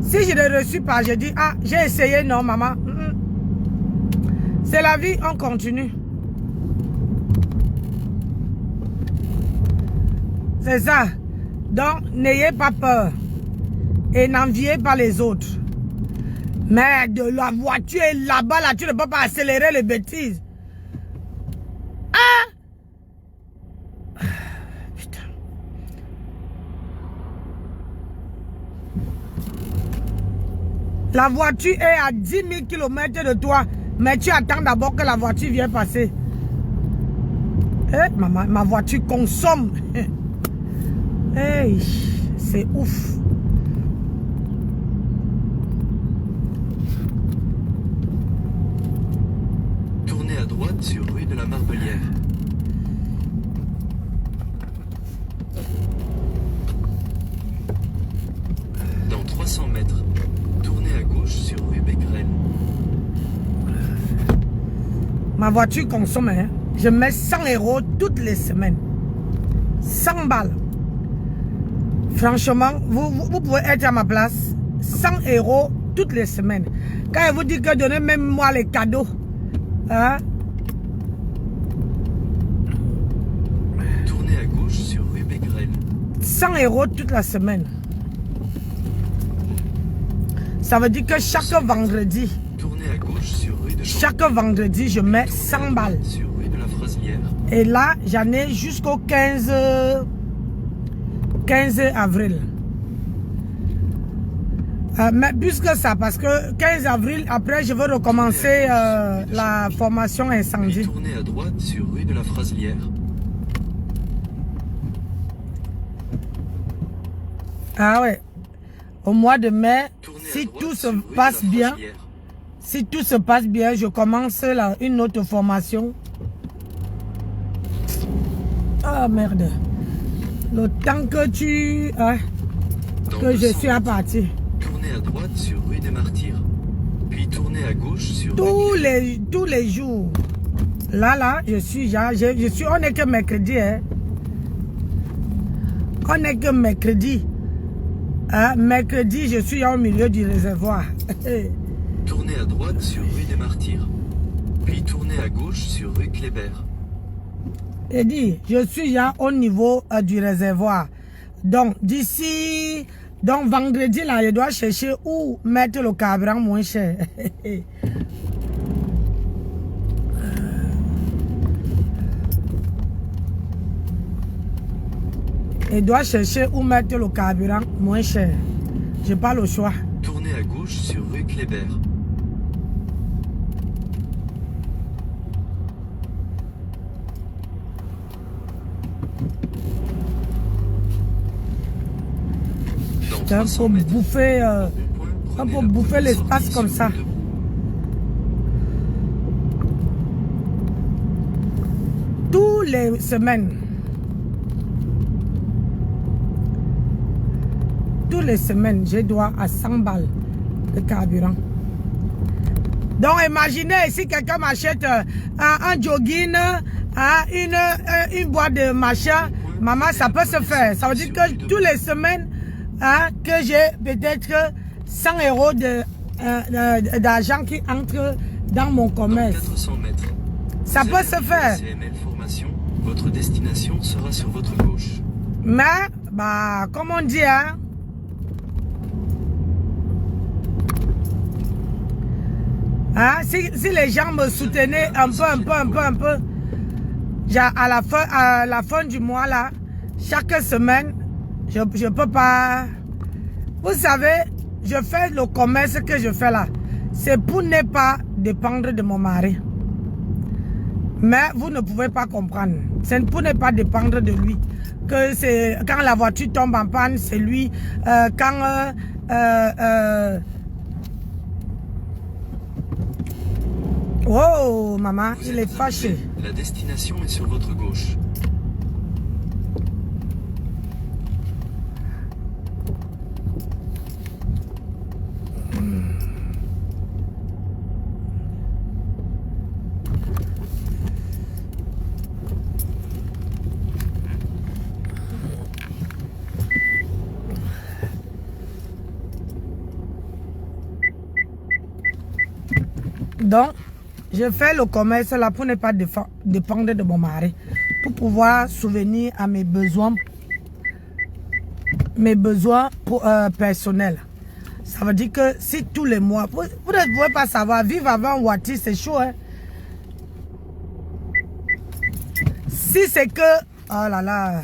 Si je ne reçus pas, je dis ah, j'ai essayé, non maman. C'est la vie, on continue. C'est ça. Donc, n'ayez pas peur. Et n'enviez pas les autres. Mais de la voiture est là-bas, là, tu ne peux pas accélérer les bêtises. Ah! Putain. La voiture est à 10 000 km de toi, mais tu attends d'abord que la voiture vienne passer. Eh, ma voiture consomme. Hey, c'est ouf. Tournez à droite sur rue de la Marbelière. Dans 300 mètres, tournez à gauche sur rue Becquerel. Ma voiture consomme, hein. Je mets 100 € toutes les semaines. 100 balles. Franchement, vous pouvez être à ma place. 100 € toutes les semaines. Quand je vous dis que donnez même moi les cadeaux. Hein? Tournez à gauche sur rue Becquerel. 100 € toute la semaine. Ça veut dire que chaque vendredi, Tournez à gauche sur rue de chaque vendredi, je mets 100 balles. sur rue de la Fraselière. Et là, j'en ai jusqu'au 15 avril. Mais plus que ça, parce que 15 avril, après, je veux recommencer la formation Puis incendie. tournez à droite sur rue de la Fraselière. Ah ouais. Au mois de mai, Tournez à si droite tout se sur rue de passe la bien, Fraselière. si tout se passe bien, je commence là, une autre formation. Ah merde. Le temps que tu... hein, Dans que je 200 suis à mètres, partir. Tournez à droite sur rue des Martyrs. Puis tournez à gauche sur Tous rue tous les jours. Là, je suis, on n'est que mercredi, hein. On n'est que mercredi. Hein, mercredi, je suis au milieu du réservoir. Tournez à droite sur rue des Martyrs. Puis tournez à gauche sur rue Kléber. Et dit, je suis là au niveau du réservoir. Donc, d'ici, donc vendredi, là, je dois chercher où mettre le carburant moins cher. Je dois chercher où mettre le carburant moins cher. Je n'ai pas le choix. Tournez à gauche sur rue Kléber. C'est un peu bouffer, un peu bouffer l'espace comme ça. Tous les semaines. Toutes les semaines, je dois à 100 balles de carburant. Donc, imaginez si quelqu'un m'achète un jogging, une boîte de machin. Maman, ça peut se faire. Ça veut dire que toutes les semaines, que j'ai peut-être 100 € d'argent qui entre dans mon commerce. Dans 400 mètres. Ça peut se faire. CML formation. Votre destination sera sur votre gauche. Mais, bah, comme on dit, hein. Si les gens me soutenaient un peu, à la fin du mois, là, chaque semaine, je peux pas... Vous savez, je fais le commerce que je fais là. C'est pour ne pas dépendre de mon mari. Mais vous ne pouvez pas comprendre. C'est pour ne pas dépendre de lui. Que c'est quand la voiture tombe en panne, c'est lui. Oh, maman, il est fâché. La destination est sur votre gauche. Donc, je fais le commerce là pour ne pas dépendre de mon mari, pour pouvoir souvenir à mes besoins personnels. Ça veut dire que si tous les mois, vous ne pouvez pas savoir, vivre avant Wati, c'est chaud. Hein? Si c'est que, oh là là,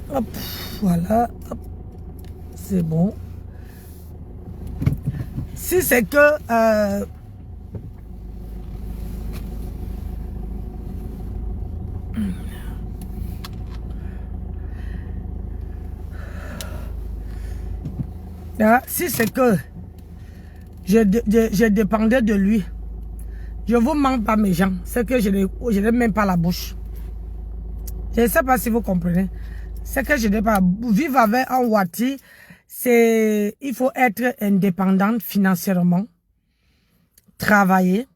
hop, voilà, c'est bon. Si c'est que si c'est que je dépendais de lui, je vous mens pas mes gens, c'est que je n'ai même pas la bouche. Je ne sais pas si vous comprenez. C'est que je n'ai pas vivre avec un Wati. Il faut être indépendante financièrement, travailler,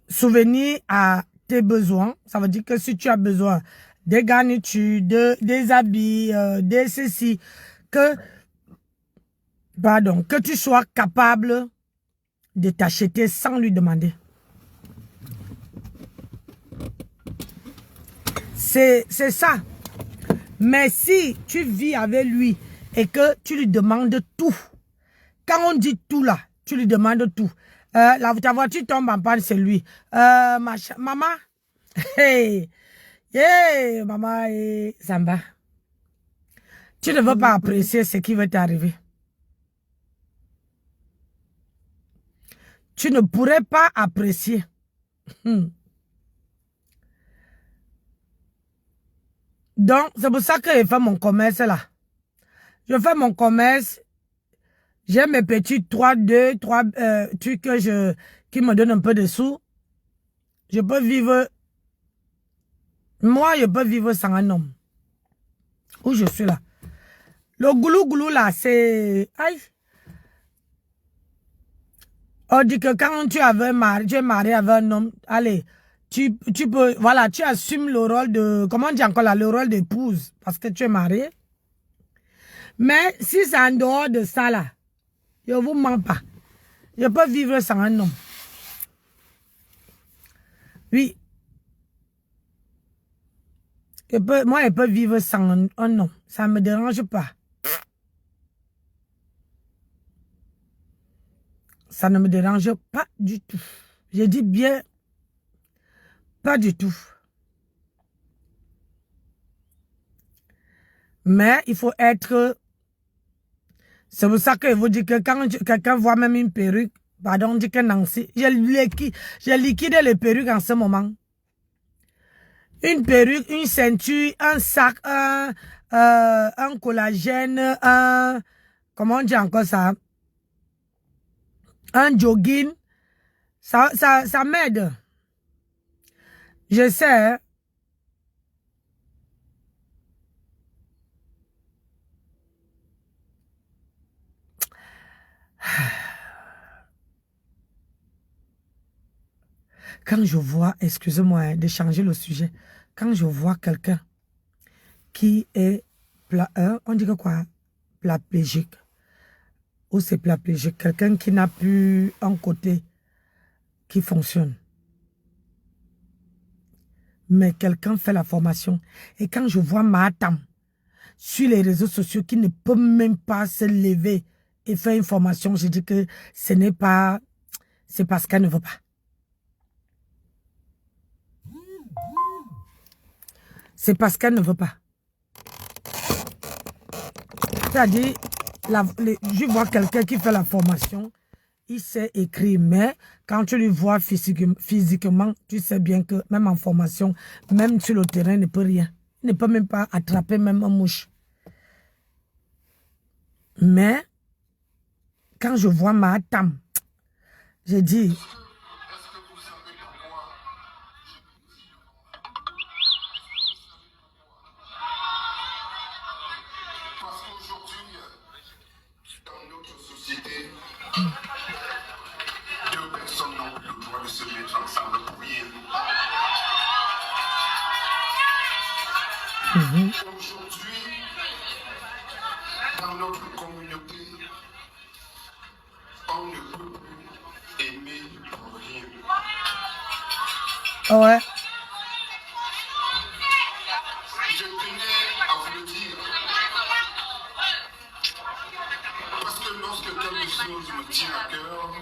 souvenir à tes besoins. Ça veut dire que si tu as besoin des garnitures, des habits, des ceci, que tu sois capable de t'acheter sans lui demander. C'est ça. Mais si tu vis avec lui et que tu lui demandes tout, quand on dit tout là, tu lui demandes tout. Ta voiture tombe en panne, c'est lui. Maman, hey, yeah, maman et Zamba. Tu ne veux pas apprécier ce qui va t'arriver. Tu ne pourrais pas apprécier. Donc, c'est pour ça que je fais mon commerce là. Je fais mon commerce. J'ai mes petits 3 trucs qui me donnent un peu de sous. Je peux vivre. Moi, je peux vivre sans un homme. Où je suis là. Le goulou là, c'est. Aïe. On dit que quand tu es marié avec un homme, allez. Tu peux, voilà, tu assumes le rôle de, comment on dit encore là, le rôle d'épouse, parce que tu es marié. Mais si c'est en dehors de ça là, je ne vous mens pas. Je peux vivre sans un homme. Oui. Moi, je peux vivre sans un homme. Ça ne me dérange pas. Ça ne me dérange pas du tout. Je dis bien, pas du tout. Mais il faut être... C'est pour ça que je vous dis que quand quelqu'un voit même une perruque, pardon, on dit que Nancy, j'ai liquidé les perruques en ce moment. Une perruque, une ceinture, un sac, un collagène, comment on dit encore ça? Un jogging. Ça m'aide. Je sais. Quand je vois, excusez-moi de changer le sujet, quand je vois quelqu'un qui est, on dit que quoi, paraplégique, ou c'est paraplégique, quelqu'un qui n'a plus un côté qui fonctionne. Mais quelqu'un fait la formation. Et quand je vois Mahatam sur les réseaux sociaux qui ne peut même pas se lever et faire une formation, je dis que ce n'est pas, c'est parce qu'elle ne veut pas. C'est parce qu'elle ne veut pas. C'est-à-dire, je vois quelqu'un qui fait la formation, il sait écrire, mais quand tu le vois physiquement, tu sais bien que même en formation, même sur le terrain, il ne peut rien. Il ne peut même pas attraper même un mouche. Mais, quand je vois ma Tam, j'ai dit... Deux personnes n'ont plus le droit de se mettre ensemble pour rien. Aujourd'hui, dans notre communauté, on ne peut plus aimer pour rien. Ouais. Je tenais à vous le dire. Parce que lorsque quelque chose me tient à cœur,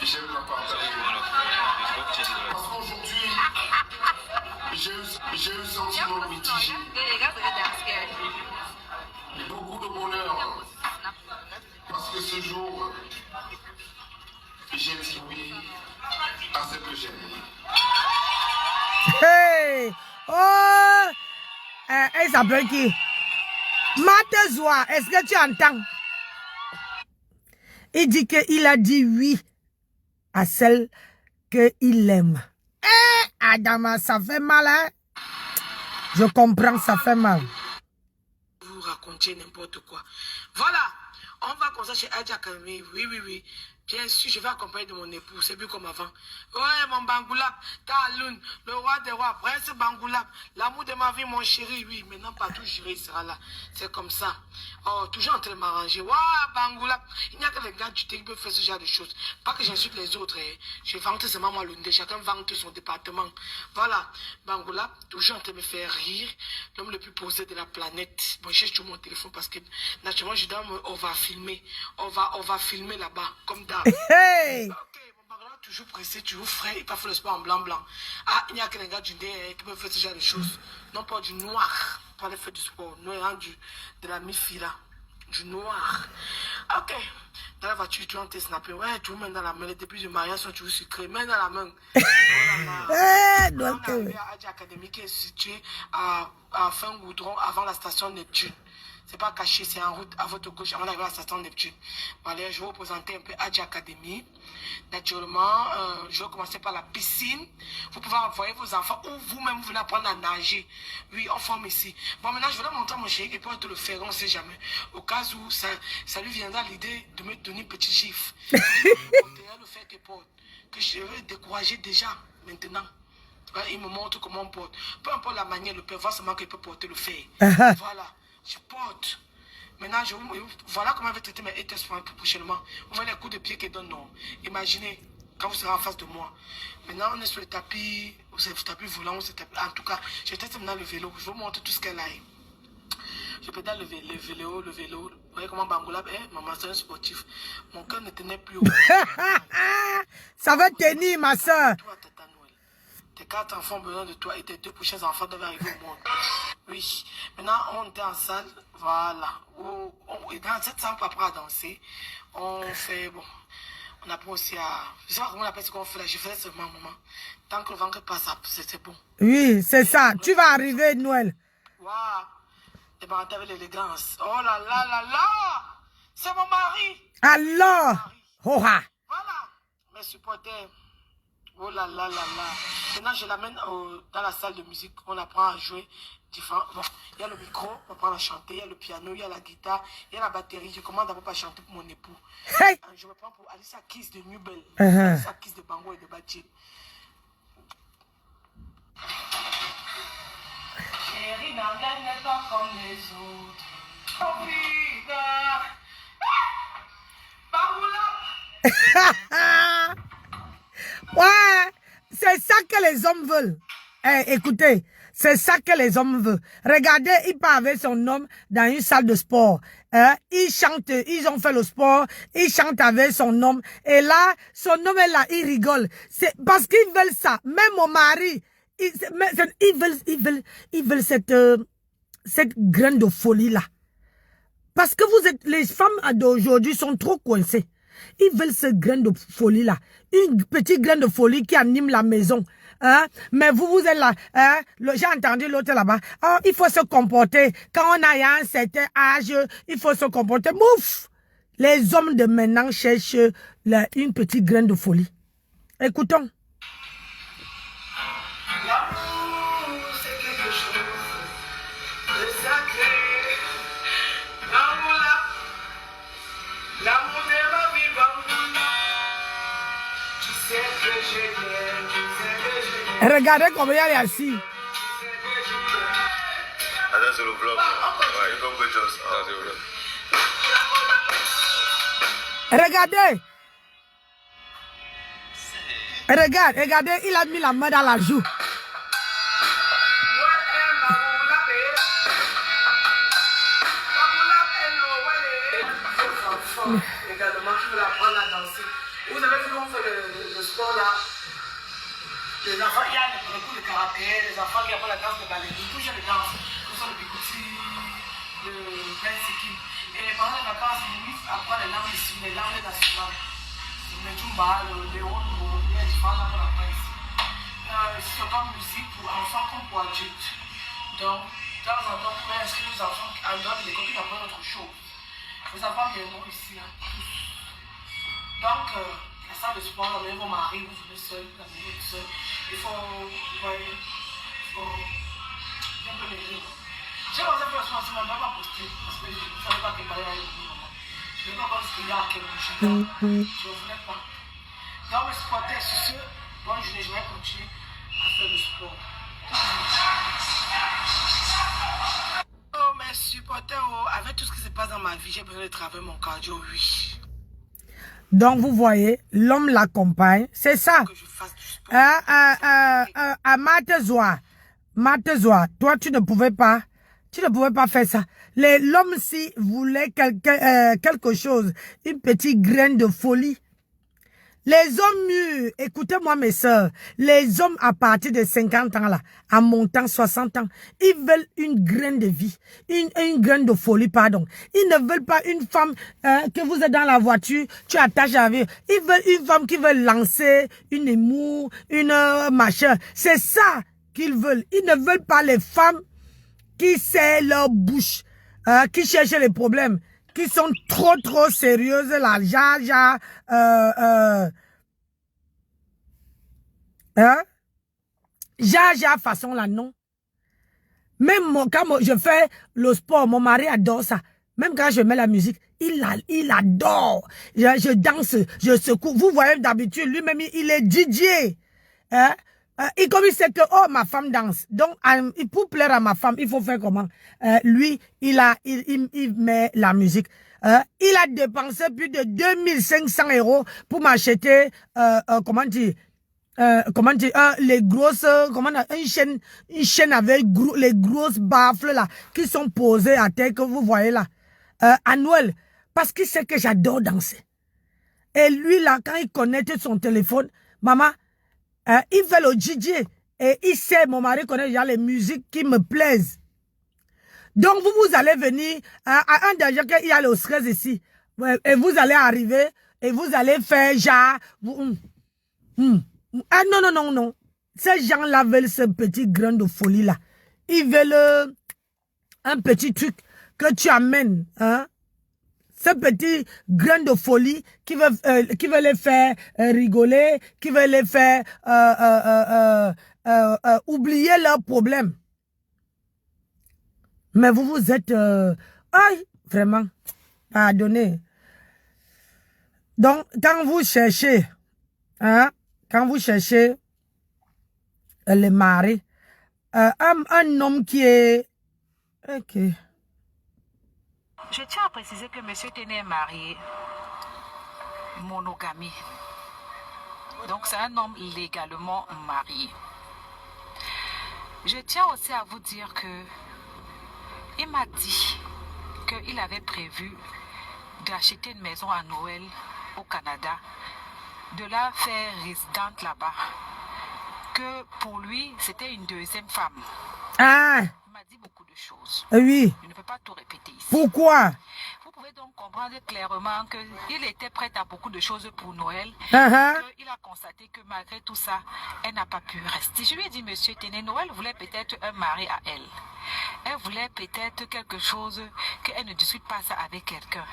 j'aime la partager. Parce qu'aujourd'hui, j'ai un sentiment mitigé. Beaucoup de bonheur. Parce que ce jour, j'ai dit oui à ce que j'aime. Hey! Oh! Elle s'appelle qui? Matezoa, est-ce que tu entends? Il dit qu'il a dit oui à celle qu'il aime. Eh, Adama, ça fait mal, hein? Je comprends, ça fait mal. Vous racontez n'importe quoi. Voilà, on va comme ça chez Adja Academy. Oui, oui, oui. Bien sûr, je vais accompagner de mon époux. C'est plus comme avant. Ouais, mon Bangoulap, Kaloun, le roi des rois, prince Bangoulap, l'amour de ma vie, mon chéri. Oui, maintenant, partout, j'irai, il sera là. C'est comme ça. Oh, toujours en train de m'arranger. Ouais, Bangoulap. Il n'y a que les gars du thé qui peuvent faire ce genre de choses. Pas que j'insulte les autres. Je vante seulement moi l'une. Chacun vante son département. Voilà. Bangoulap, toujours en train de me faire rire. L'homme le plus posé de la planète. Bon, je cherche sur mon téléphone parce que, naturellement, je dois on va filmer. On va filmer là-bas, comme d'hab. Hey! Ok, mon bagage toujours pressé, toujours frais, il peut faire le sport en blanc. Ah, il n'y a que les gars du nez qui peuvent faire ce genre de choses. Non pas du noir, pour aller faire du sport. Nous, de la mi-fila, du noir. Ok, dans la voiture, tu es snappé. Ouais, tu mets dans la main, les débuts du mariage sont toujours sucrés. Mets dans la main. Eh, On est arrivé à Adja Academy qui est située à fin Goudron, avant la station Neptune. C'est pas caché, c'est en route à votre gauche avant d'arriver à la station Neptune. Voilà, je vais vous présenter un peu Adja Academy. Naturellement, je vais commencer par la piscine. Vous pouvez envoyer vos enfants ou vous-même vous venez apprendre à nager. Oui, on forme ici. Bon, maintenant, je vais montrer à mon chéri et puis on te le faire, on ne sait jamais. Au cas où ça lui viendra l'idée de me donner un petit gif. Le fait que je vais décourager déjà maintenant. Il me montre comment on porte. Peu importe la manière, le père, voir seulement qu'il peut porter le fer. Voilà. Je porte. Maintenant, voilà comment je vais traiter mes haters prochainement. Vous voyez les coups de pied qu'ils donnent, non. Imaginez, quand vous serez en face de moi. Maintenant, on est sur le tapis, c'est le tapis volant, en tout cas, je teste maintenant le vélo. Je vous montre tout ce qu'elle a. Je pédale le vélo. Vous voyez comment Bangoulap est, maman, c'est un sportif. Mon cœur ne tenait plus haut. Ça va tenir, ma soeur. Tes 4 enfants ont besoin de toi et tes 2 prochains enfants doivent arriver au monde. Oui. Maintenant, on était en salle. Voilà. Et dans cette salle, on apprend à danser. On fait, bon, on apprend aussi à... Je sais pas comment on appelle ce qu'on fait là. Je faisais seulement un moment. Tant que le ventre passe, c'est bon. Oui, c'est ça. Tu vas arriver, Noël. Waouh. Et ben, avec l'élégance. Oh là là là là. C'est mon mari. Alors. Oha. Voilà. Mes supporters. Oh là là là là. Maintenant, je l'amène dans la salle de musique. On apprend à jouer différents. Bon, il y a le micro, on apprend à chanter. Il y a le piano, il y a la guitare, il y a la batterie. Je commande d'abord à chanter pour mon époux. Hey. Je me prends pour Alicia Keys de Newbell. Alicia Keys de Bango et de Bati. Chérie, Nangla n'est pas comme les autres. Oh putain. Bangoulap. Ouais, c'est ça que les hommes veulent. Eh, écoutez, c'est ça que les hommes veulent. Regardez, il part avec son homme dans une salle de sport. Ils chantent, ils ont fait le sport, ils chantent avec son homme. Et là, son homme est là, il rigole. C'est parce qu'ils veulent ça. Même mon mari, ils veulent cette graine de folie là. Parce que les femmes d'aujourd'hui sont trop coincées. Ils veulent ce grain de folie là. Une petite graine de folie qui anime la maison. Hein? Mais vous êtes là. Hein? J'ai entendu l'autre là-bas. Oh, il faut se comporter. Quand on a un certain âge, il faut se comporter. Mouf! Les hommes de maintenant cherchent une petite graine de folie. Écoutons. L'amour, c'est quelque chose de sacré. L'amour là, l'amour de ma vie, bamboula. Tu sais que je t'aime, tu sais que je t'aime. Regardez comment il est assis. Ah, ça c'est le vlog. Ouais, il faut que je fasse. Ah, c'est le vlog. Regardez. Regardez, il a mis la main dans la joue. Également, qui veulent apprendre à danser. Vous avez vu comment on fait le sport là? Les enfants, il y a les cours de karaté, les enfants qui apprennent la danse de ballet, tout genre de danse, comme ça le bikouti, le bensikim. Et pendant les vacances, ils apprennent les langues ici, les langues nationales. Le Jumba, le Léon, il y a différentes langues qu'on apprend ici. C'est comme musique pour enfants comme pour adultes. Donc, de temps en temps, on peut inscrire les enfants en dehors de l'école qui apprennent autre chose. Les enfants viendront ici, hein, tous. Donc, la salle de sport, vous avez vos maris, vous venez seul, vous venez seul. Il faut, vous voyez, il faut bien peu les rires. J'ai pensé que la soirée, je ne vais pas poster, parce que je ne savais pas que Marie allait venir. Je ne vais pas voir ce qu'il y a à quel moment je ne venais pas. Donc, mes supporters, sur ce, bonne journée, je vais continuer à faire du sport. Oh, mes supporters, avec tout ce qui se passe dans ma vie, j'ai besoin de travailler mon cardio, oui. Donc, vous voyez, l'homme l'accompagne. C'est ça. Que je fasse du sport. À Matezoa, toi, tu ne pouvais pas faire ça. L'homme, si voulait quelque chose, une petite graine de folie. Les hommes mûrs, écoutez-moi mes soeurs, les hommes à partir de 50 ans là, en montant 60 ans, ils veulent une graine de vie, une graine de folie, pardon. Ils ne veulent pas une femme que vous êtes dans la voiture, tu attaches avec. Ils veulent une femme qui veut lancer une émour, une machin. C'est ça qu'ils veulent. Ils ne veulent pas les femmes qui serrent leur bouche, qui cherchent les problèmes, qui sont trop sérieuses là, Jaja façon là, non. Même quand je fais le sport, mon mari adore ça. Même quand je mets la musique, il adore. Je danse, je secoue. Vous voyez d'habitude, lui-même, il est DJ. Et comme il sait que, oh, ma femme danse. Donc, pour plaire à ma femme, il faut faire comment? Lui, il met la musique. Il a dépensé plus de 2500 € pour m'acheter, les grosses, une chaîne avec les grosses baffles là, qui sont posées à terre, que vous voyez là, à Noël, parce qu'il sait que j'adore danser. Et lui là, quand il connecte son téléphone, maman, il fait le DJ, et il sait, mon mari connaît déjà les musiques qui me plaisent. Donc vous allez venir, à un danger qu'il y a le stress ici, et vous allez arriver, et vous allez faire genre, ah non. Ces gens-là veulent ce petit grain de folie là. Ils veulent un petit truc que tu amènes, hein. Ce petit grain de folie qui veut les faire rigoler, qui veut les faire oublier leurs problèmes. Mais vous êtes... aïe, vraiment, pardonnez. Donc, quand vous cherchez, hein, le mari, un homme qui est... Ok. Je tiens à préciser que M. Téné est marié, monogamie. Donc c'est un homme légalement marié. Je tiens aussi à vous dire que il m'a dit qu'il avait prévu d'acheter une maison à Noël au Canada, de la faire résidente là-bas, que pour lui c'était une deuxième femme. Ah. Il m'a dit beaucoup de choses. Oui. Je ne peux pas tout répéter ici. Pourquoi? Vous pouvez donc comprendre clairement qu'il était prêt à beaucoup de choses pour Noël. Il a constaté que malgré tout ça, elle n'a pas pu rester. Je lui ai dit, monsieur Téné, Noël voulait peut-être un mari à elle. Elle voulait peut-être quelque chose qu'elle ne discute pas ça avec quelqu'un.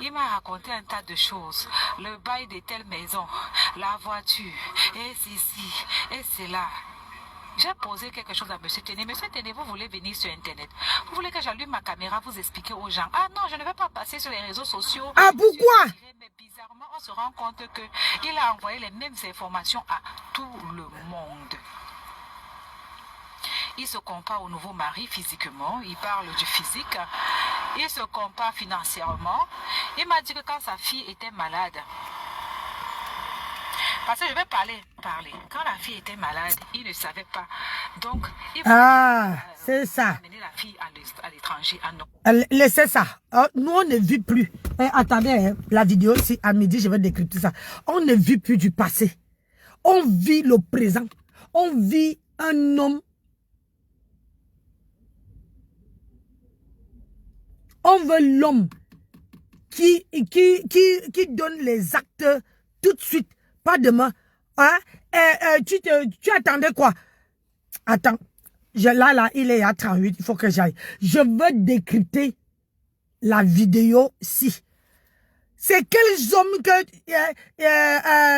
Il m'a raconté un tas de choses. Le bail de telle maison, la voiture, et ceci, et cela. J'ai posé quelque chose à monsieur Téné. Monsieur Téné, vous voulez venir sur Internet? Vous voulez que j'allume ma caméra, vous expliquer aux gens? Ah non, je ne vais pas passer sur les réseaux sociaux. Ah, pourquoi? Mais bizarrement, on se rend compte qu'il a envoyé les mêmes informations à tout le monde. Il se compare au nouveau mari physiquement, il parle du physique, il se compare financièrement. Il m'a dit que quand sa fille était malade, parce que je vais parler. Quand la fille était malade, il ne savait pas. Donc, il c'est ça. Amener la fille à l'étranger. Laissez ça. Nous, on ne vit plus. Attendez, la vidéo, si à midi, je vais décrypter ça. On ne vit plus du passé. On vit le présent. On vit un homme. On veut l'homme qui donne les actes tout de suite. Pas demain. Hein? Tu attendais quoi? Attends. Là, il est à 38. Il faut que j'aille. Je veux décrypter la vidéo si. C'est quels hommes que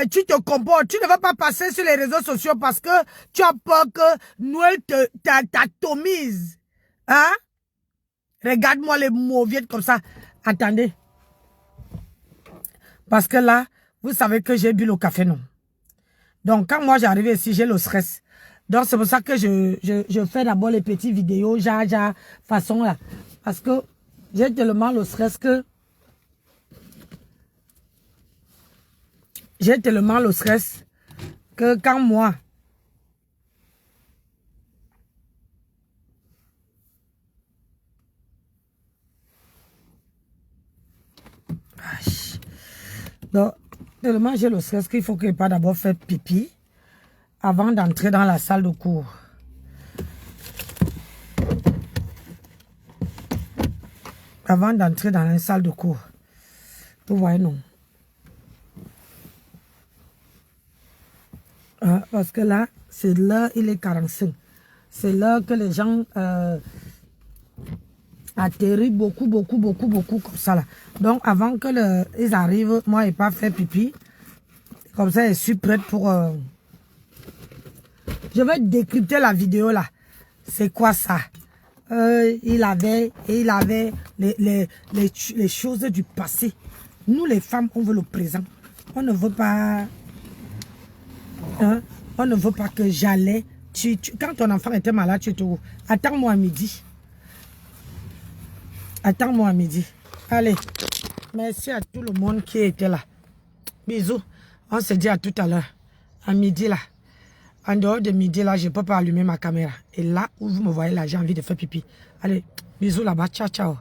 tu te comportes. Tu ne vas pas passer sur les réseaux sociaux parce que tu as peur que Noël t'atomise. Hein? Regarde-moi les mauviettes comme ça. Attendez. Parce que là, vous savez que j'ai bu le café, non? Donc, quand moi j'arrive ici, j'ai le stress. Donc, c'est pour ça que je fais d'abord les petites vidéos, façon là. Parce que j'ai tellement le stress que... J'ai tellement le stress que quand moi... Donc, tellement j'ai le stress qu'il faut que je pas d'abord faire pipi avant d'entrer dans la salle de cours. Avant d'entrer dans la salle de cours. Vous voyez, non? Parce que là, c'est l'heure, il est 45. C'est l'heure que les gens atterrissent beaucoup comme ça là. Donc avant que ils arrivent, moi je n'ai pas fait pipi. Comme ça, je suis prête pour... Je vais décrypter la vidéo là. C'est quoi ça? Il avait les choses du passé. Nous les femmes, on veut le présent. On ne veut pas... Hein? On ne veut pas que j'allais... Quand ton enfant était malade, tu te... Attends-moi à midi. Attends-moi à midi. Allez. Merci à tout le monde qui était là. Bisous. On se dit à tout à l'heure. À midi là. En dehors de midi là, je ne peux pas allumer ma caméra. Et là où vous me voyez là, j'ai envie de faire pipi. Allez. Bisous là-bas. Ciao, ciao.